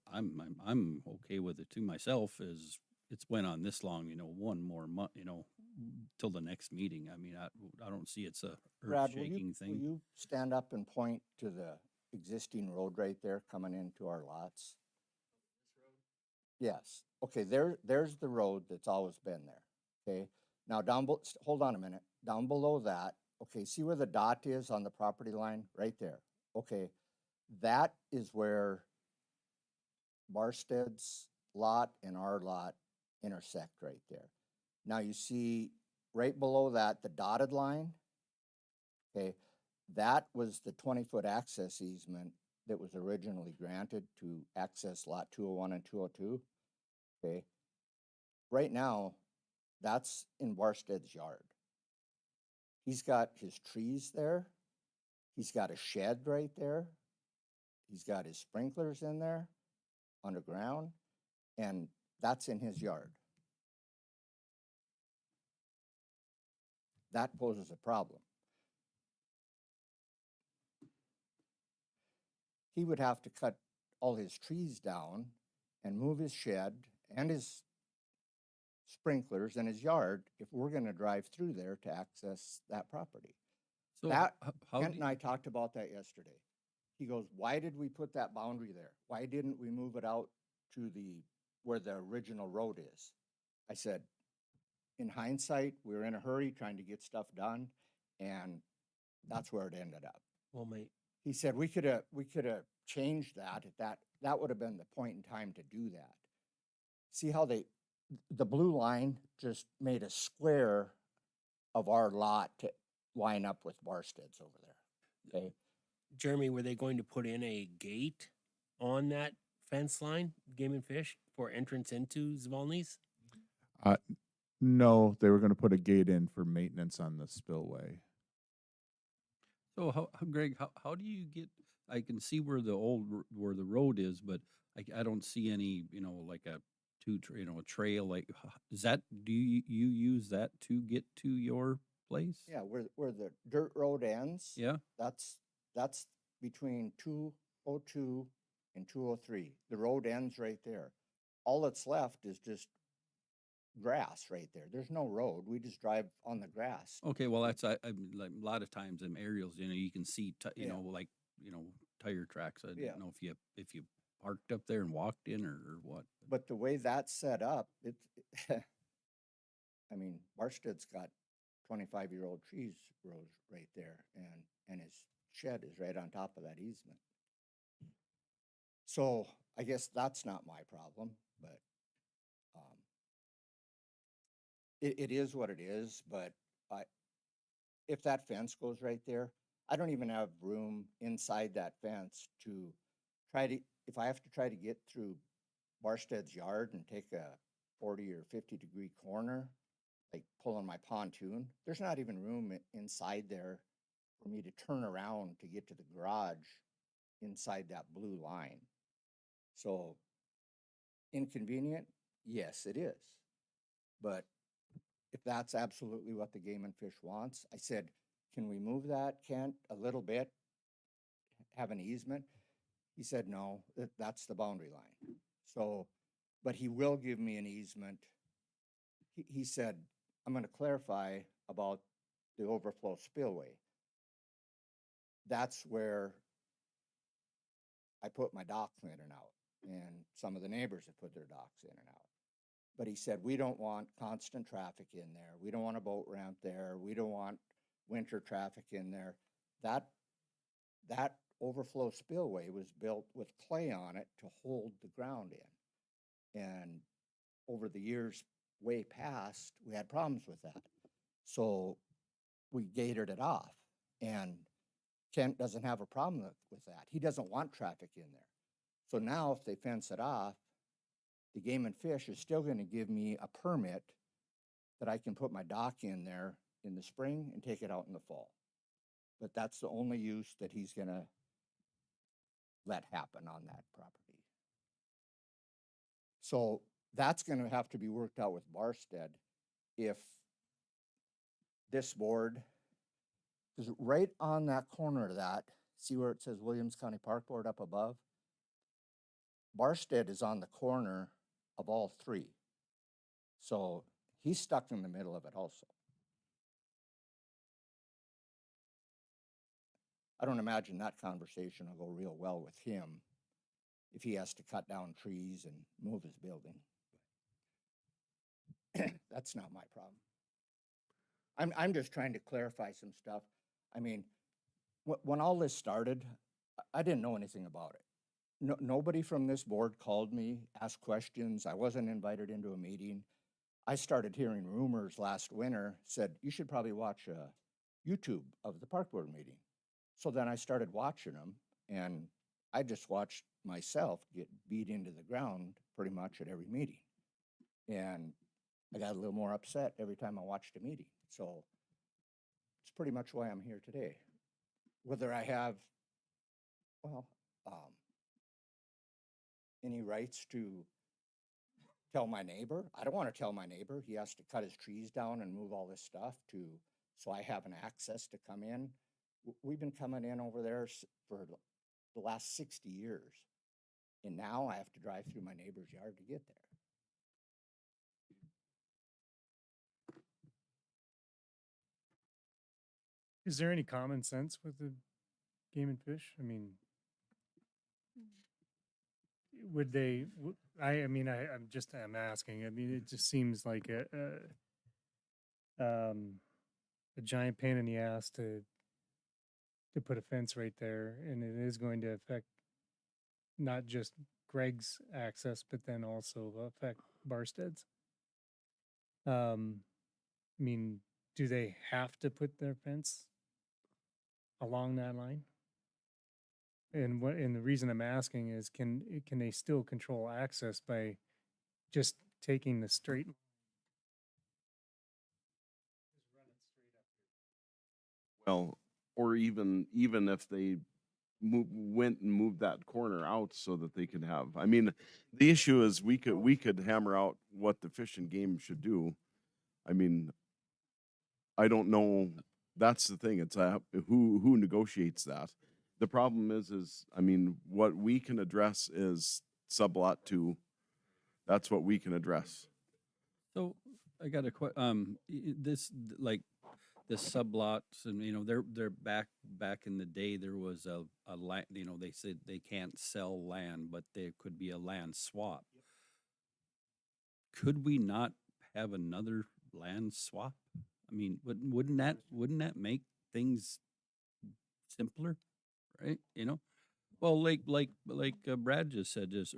I'm okay with it too myself, as it's went on this long, you know, one more month, you know, till the next meeting. I mean, I don't see it's a Brad, will earth-shaking will thing. you stand up and point to the existing road right there coming into our lots? Yes. Okay, there's the road that's always been there. Okay, now hold on a minute. Down below that, okay, see where the dot is on the property line? Right there. Okay, that is where Barsted's lot and our lot intersect right there. Now you see right below that, the dotted line. Okay, that was the 20-foot access easement that was originally granted to access lot 201 and 202. Okay, right now, that's in Barsted's yard. He's got his trees there. He's got a shed right there. He's got his sprinklers in there underground, and that's in his yard. That poses a problem. He would have to cut all his trees down and move his shed and his sprinklers and his yard if we're gonna drive through there to access that property. So That, how Kent do and I talked about that yesterday. He goes, why did we put that boundary there? Why didn't we move it out to where the original road is? I said, in hindsight, we were in a hurry trying to get stuff done, and that's where it ended up. Well, He said, we could have changed that at that would have been the point in time to do that. See how the blue line just made a square of our lot to line up with Barstead's over there. Okay. Jeremy, were they going to put in a gate on that fence line, Game and Fish, for entrance into Zvolny's? No, they were going to put a gate in for maintenance on the spillway. So Greg, how do you get, I can see where where the road is, but I don't see any, like a a trail, like, is that, do you use that to get to your place? Yeah, where the dirt road ends. Yeah? That's between 202 and 203. The road ends right there. All that's left is just grass right there. There's no road. We just drive on the grass. Okay, well, that's, I like, a lot of times in aerials, you can see, Yeah. tire tracks. I Yeah. didn't know if you parked up there and walked in or what. But the way that's set up, I mean, Barstead's got 25-year-old trees rows right there, and his shed is right on top of that easement. So I guess that's not my problem, but it is what it is. But if that fence goes right there, I don't even have room inside that fence to if I have to try to get through Barstead's yard and take a 40 or 50-degree corner, like pulling my pontoon, there's not even room inside there for me to turn around to get to the garage inside that blue line. So inconvenient? Yes, it is. But if that's absolutely what the Game and Fish wants, I said, can we move that, Kent, a little bit, have an easement? He said, no, that's the boundary line. So, but he will give me an easement. He said, I'm going to clarify about the overflow spillway. That's where I put my docks in and out, and some of the neighbors have put their docks in and out. But he said, we don't want constant traffic in there. We don't want a boat ramp there. We don't want winter traffic in there. That overflow spillway was built with clay on it to hold the ground in. And over the years way past, we had problems with that. So we gated it off, and Kent doesn't have a problem with that. He doesn't want traffic in there. So now if they fence it off, the Game and Fish is still going to give me a permit that I can put my dock in there in the spring and take it out in the fall. But that's the only use that he's going to let happen on that property. So that's going to have to be worked out with Barstead if this board, because right on that corner of that, see where it says Williams County Park Board up above? Barstead is on the corner of all three. So he's stuck in the middle of it also. I don't imagine that conversation will go real well with him if he has to cut down trees and move his building. That's not my problem. I'm just trying to clarify some stuff. I mean, when all this started, I didn't know anything about it. Nobody from this board called me, asked questions. I wasn't invited into a meeting. I started hearing rumors last winter, said, you should probably watch YouTube of the park board meeting. So then I started watching them, and I just watched myself get beat into the ground pretty much at every meeting. And I got a little more upset every time I watched a meeting. So it's pretty much why I'm here today. Whether I have, any rights to tell my neighbor, I don't want to tell my neighbor. He has to cut his trees down and move all this stuff so I have an access to come in. We've been coming in over there for the last 60 years. And now I have to drive through my neighbor's yard to get there. Is there any common sense with the Game and Fish? I mean, would they, I'm asking, I mean, it just seems like a giant pain in the ass to put a fence right there, and it is going to affect not just Greg's access, but then also affect Barstead's. I mean, do they have to put their fence along that line? And the reason I'm asking is, can they still control access by just taking the straight? Well, or even if they went and moved that corner out so that they could have, I mean, the issue is we could hammer out what the Fish and Game should do. I mean, I don't know. That's the thing. It's who negotiates that. The problem is I mean, what we can address is sublot 2. That's what we can address. So I got a like the sublots, and they're back in the day. There was a land. They said they can't sell land, but there could be a land swap. Could we not have another land swap? I mean, wouldn't that make things simpler, right? Well, like Brad just said, just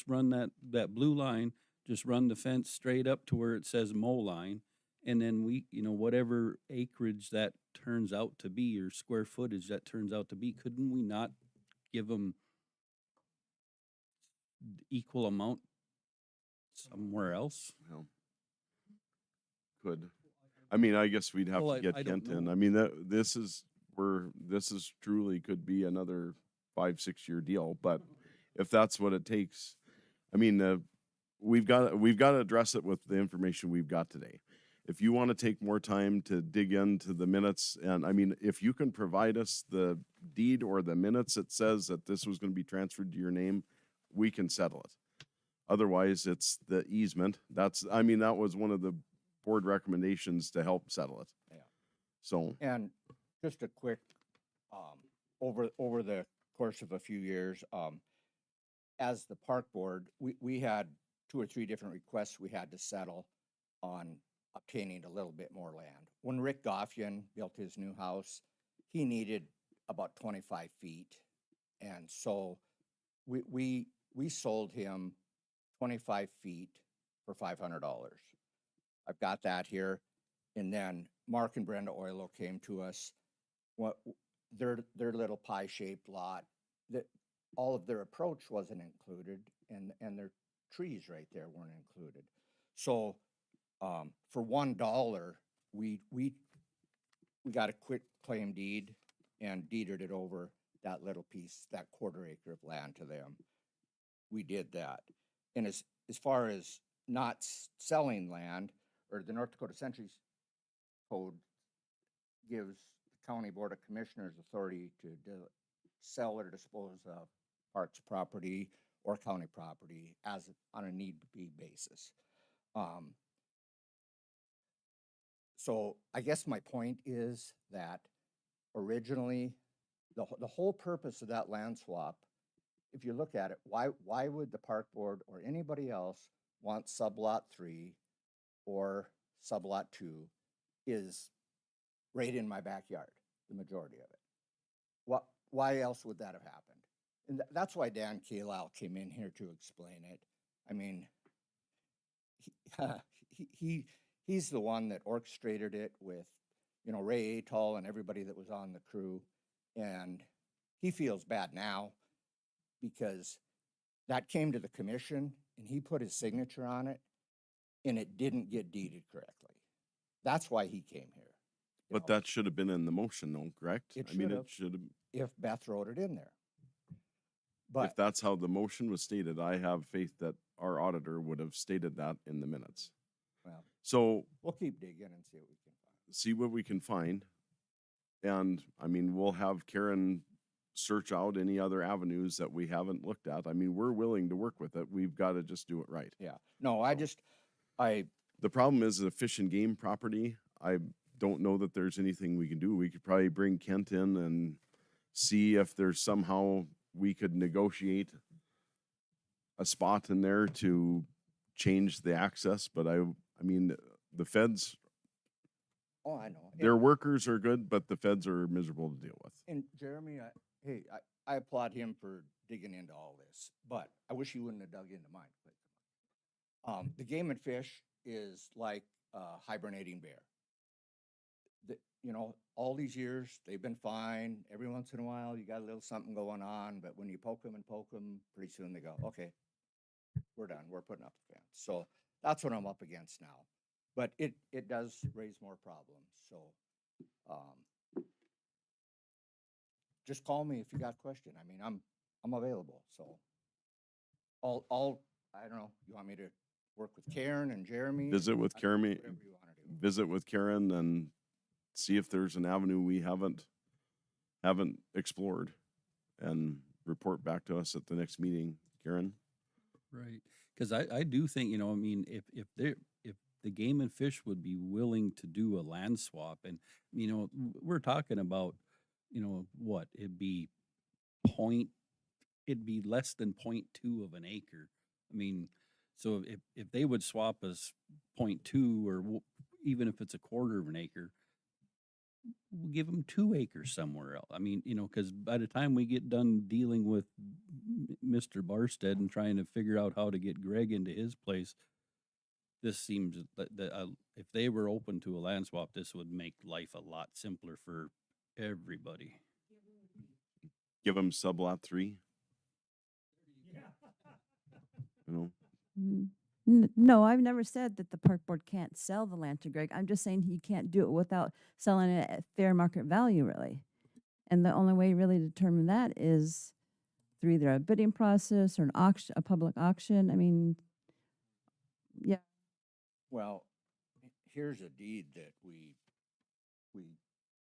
run that blue line, just run the fence straight up to where it says mow line, and then we, whatever acreage that turns out to be or square footage that turns out to be, couldn't we not give them equal amount somewhere else? Well, could. I mean, I guess we'd have Well, to get I don't Kent in. know. I mean, this is truly could be another 5-6 year deal. But if that's what it takes, I mean, we've got to address it with the information we've got today. If you want to take more time to dig into the minutes, and I mean, if you can provide us the deed or the minutes that says that this was going to be transferred to your name, we can settle it. Otherwise, it's the easement. That was one of the board recommendations to help settle it. Yeah. So, And just a quick, over the course of a few years, as the park board, we had 2 or 3 different requests we had to settle on obtaining a little bit more land. When Rick Goffian built his new house, he needed about 25 feet. And so we sold him 25 feet for $500. I've got that here. And then Mark and Brenda Oilo came to us. Their little pie-shaped lot, that all of their approach wasn't included, and their trees right there weren't included. So for $1, we got a quick claim deed and deeded it over that little piece, that 1/4 acre of land to them. We did that. And as far as not selling land, or the North Dakota Century Code gives the County Board of Commissioners authority to sell or dispose of parks property or county property on a need-be basis. So I guess my point is that originally, the whole purpose of that land swap, if you look at it, why would the park board or anybody else want sublot 3 or sublot 2 is right in my backyard, the majority of it. Why else would that have happened? And that's why Dan Kalal came in here to explain it. I mean, he's the one that orchestrated it with, Ray Atoll and everybody that was on the crew. And he feels bad now because that came to the commission and he put his signature on it and it didn't get deeded correctly. That's why he came here. but that should have been in the motion, though, correct? It I mean, should've. it should have. If Beth wrote it in there. If But that's how the motion was stated, I have faith that our auditor would have stated that in the minutes. well, So we'll keep digging and see what we can find. see what we can find. And I mean, we'll have Karen search out any other avenues that we haven't looked at. I mean, we're willing to work with it. We've got to just do it right. Yeah. No, I The problem is a fish and game property. I don't know that there's anything we can do. We could probably bring Kent in and see if there's somehow we could negotiate a spot in there to change the access. But I mean, the feds, oh, I know. their workers are good, but the feds are miserable to deal with. And Jeremy, I applaud him for digging into all this, but I wish he wouldn't have dug into mine. But, the game and fish is like a hibernating bear. You know, all these years, they've been fine. Every once in a while, you got a little something going on, but when you poke them, pretty soon they go, okay, we're done. We're putting up the fence. So that's what I'm up against now. But it does raise more problems. So, just call me if you got a question. I mean, I'm available. So I don't know, you want me to work with Karen and Jeremy? Visit with Karen, Whatever you want to do. visit with Karen and see if there's an avenue we haven't explored and report back to us at the next meeting, Karen. Right. Because I do think, you know, I mean, if the game and fish would be willing to do a land swap, and, you know, we're talking about, you know, what, it'd be less than 0.2 of an acre. I mean, so if they would swap us 0.2 or even if it's a quarter of an acre, we'll give them 2 acres somewhere else. I mean, you know, because by the time we get done dealing with Mr. Barstead and trying to figure out how to get Greg into his place, this seems that if they were open to a land swap, this would make life a lot simpler for everybody. Give them sublot 3. You know, No, I've never said that the park board can't sell the land to Greg. I'm just saying he can't do it without selling it at fair market value, really. And the only way really to determine that is through either a bidding process or an auction, a public auction. I mean, yeah. Well, here's a deed that we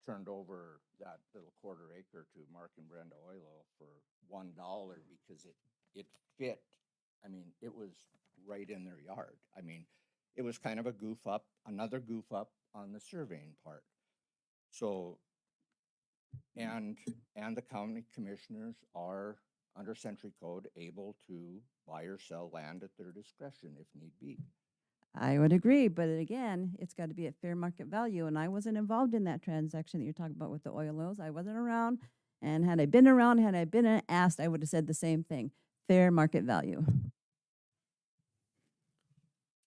turned over that little quarter acre to Mark and Brenda Oilo for $1 because it fit. I mean, it was right in their yard. I mean, it was kind of a another goof up on the surveying part. So, and the county commissioners are under Century Code able to buy or sell land at their discretion if need be. I would agree, but again, it's got to be at fair market value, and I wasn't involved in that transaction that you're talking about with the oil wells. I wasn't around, and had I been around, had I been asked, I would have said the same thing, fair market value.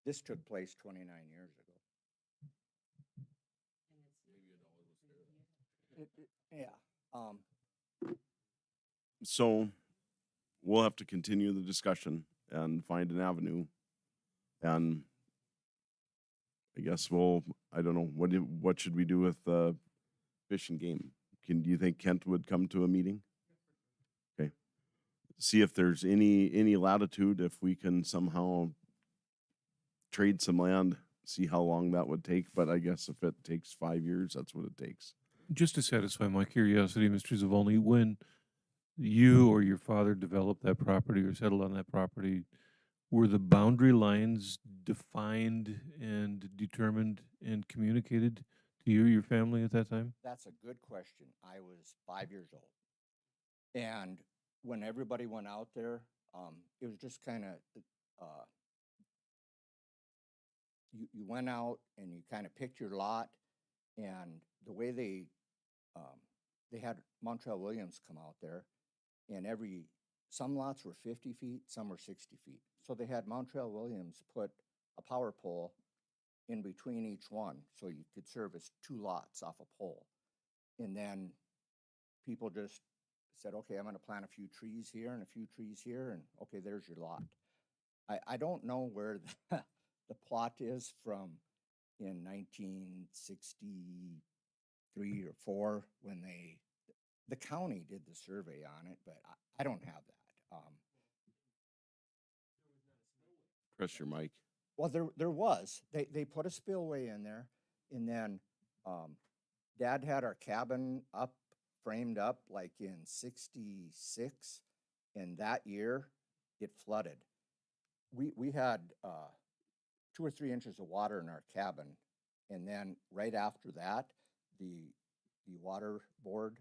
This took place 29 years ago. Yeah. so we'll have to continue the discussion and find an avenue. And I guess I don't know, what should we do with fish and game? Do you think Kent would come to a meeting? Okay. See if there's any latitude, if we can somehow trade some land, see how long that would take. But I guess if it takes 5 years, that's what it takes. Just to satisfy my curiosity, Mr. Zavolny, when you or your father developed that property or settled on that property, were the boundary lines defined and determined and communicated to you or your family at that time? That's a good question. I was 5 years old. And when everybody went out there, it was just kind of, you went out and you kind of picked your lot, and the way they had Montreal Williams come out there, and some lots were 50 feet, some were 60 feet. So they had Montreal Williams put a power pole in between each one, so you could service 2 lots off a pole. And then people just said, okay, I'm gonna plant a few trees here and a few trees here, and okay, there's your lot. I don't know where the plot is from in 1963 or 4 when the county did the survey on it, but I don't have that. Press your mic. Well, there was. They put a spillway in there, and then Dad had our cabin up framed up like in 66, and that year it flooded. We had 2 or 3 inches of water in our cabin, and then right after that, the water board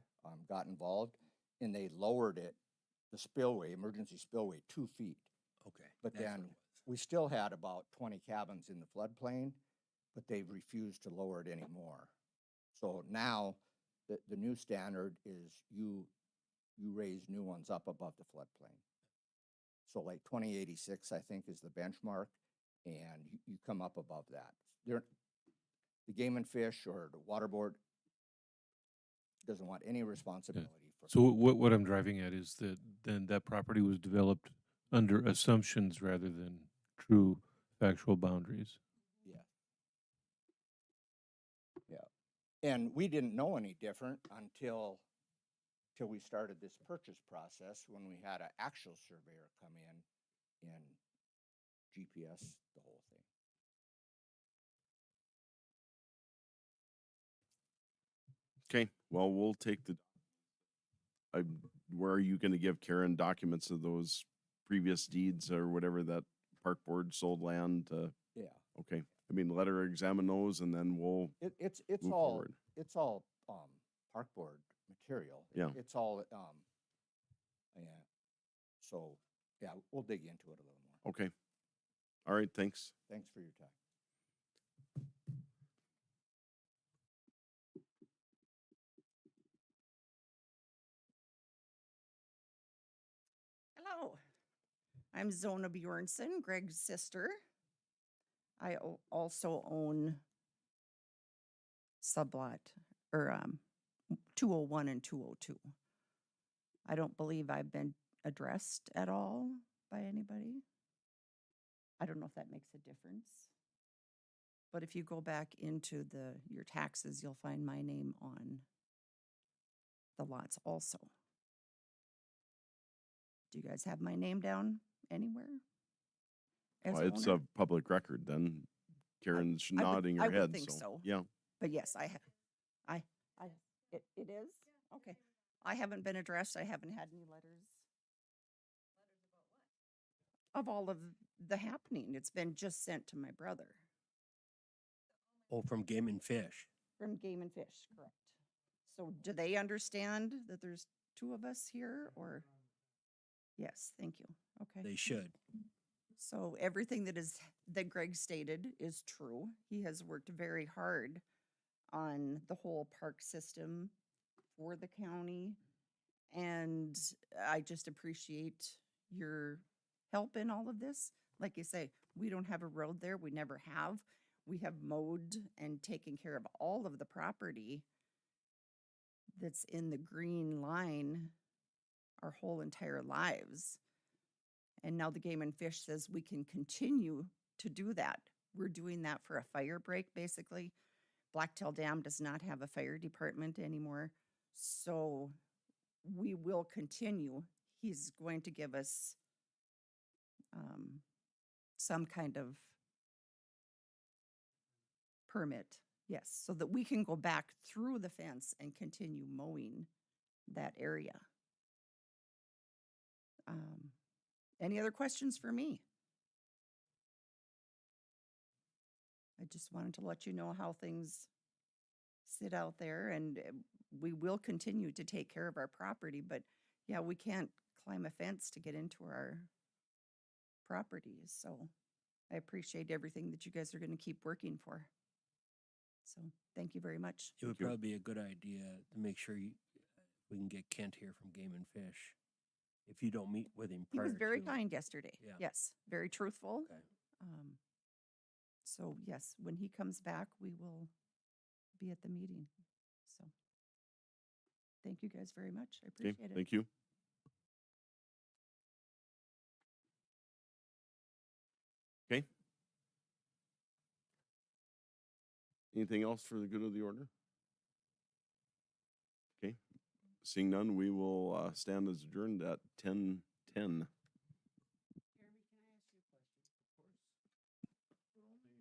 got involved, and they lowered it, the spillway, emergency spillway, 2 feet. Okay. But that's what then it was. we still had about 20 cabins in the floodplain, but they've refused to lower it anymore. So now the new standard is you raise new ones up above the floodplain. So like 2086, I think, is the benchmark, and you come up above that. The Game and Fish or the Water Board doesn't want any responsibility for. So what I'm driving at is that then that property was developed under assumptions rather than true factual boundaries. Yeah. Yeah. And we didn't know any different until we started this purchase process, when we had an actual surveyor come in and GPS the whole thing. Okay, well, we'll take where are you gonna give Karen documents of those previous deeds or whatever that park board sold land? Yeah. Okay, I mean, let her examine those and then we'll It's move all, forward. it's all, park board material. Yeah. It's all, yeah. So, yeah, we'll dig into it a little more. Okay. All right, thanks. Thanks for your time. Hello, I'm Zona Bjornson, Greg's sister. I also own sublot, or 201 and 202. I don't believe I've been addressed at all by anybody. I don't know if that makes a difference. But if you go back into your taxes, you'll find my name on the lots also. Do you guys have my name down anywhere? As Well, it's owner? a public record then. Karen's I would- nodding I her would head, think so, so. yeah. But yes, it is? Okay. I haven't been addressed. I haven't had any letters. Of all of the happening. It's been just sent to my brother Oh, from Game and Fish. from Game and Fish, correct? So do they understand that there's 2 of us here, or? Yes, thank you. Okay. They should. So everything that Greg stated is true. He has worked very hard on the whole park system for the county. And I just appreciate your help in all of this. Like you say, we don't have a road there. We never have. We have mowed and taken care of all of the property that's in the green line our whole entire lives. And now the Game and Fish says we can continue to do that. We're doing that for a fire break, basically. Blacktail Dam does not have a fire department anymore. So we will continue. He's going to give us some kind of permit, yes, so that we can go back through the fence and continue mowing that area. Any other questions for me? I just wanted to let you know how things sit out there, and we will continue to take care of our property, but yeah, we can't climb a fence to get into our properties. So I appreciate everything that you guys are going to keep working for. So thank you very much. It would you. probably be a good idea to make sure we can get Kent here from Game and Fish. If you don't meet with him He prior was very to. kind yesterday. Yeah. Yes, very truthful. Okay. So yes, when he comes back, we will be at the meeting. So thank you guys very much. I Okay, appreciate it. thank you. Okay. Anything else for the good of the order? Okay, seeing none, we will stand as adjourned at 10:10.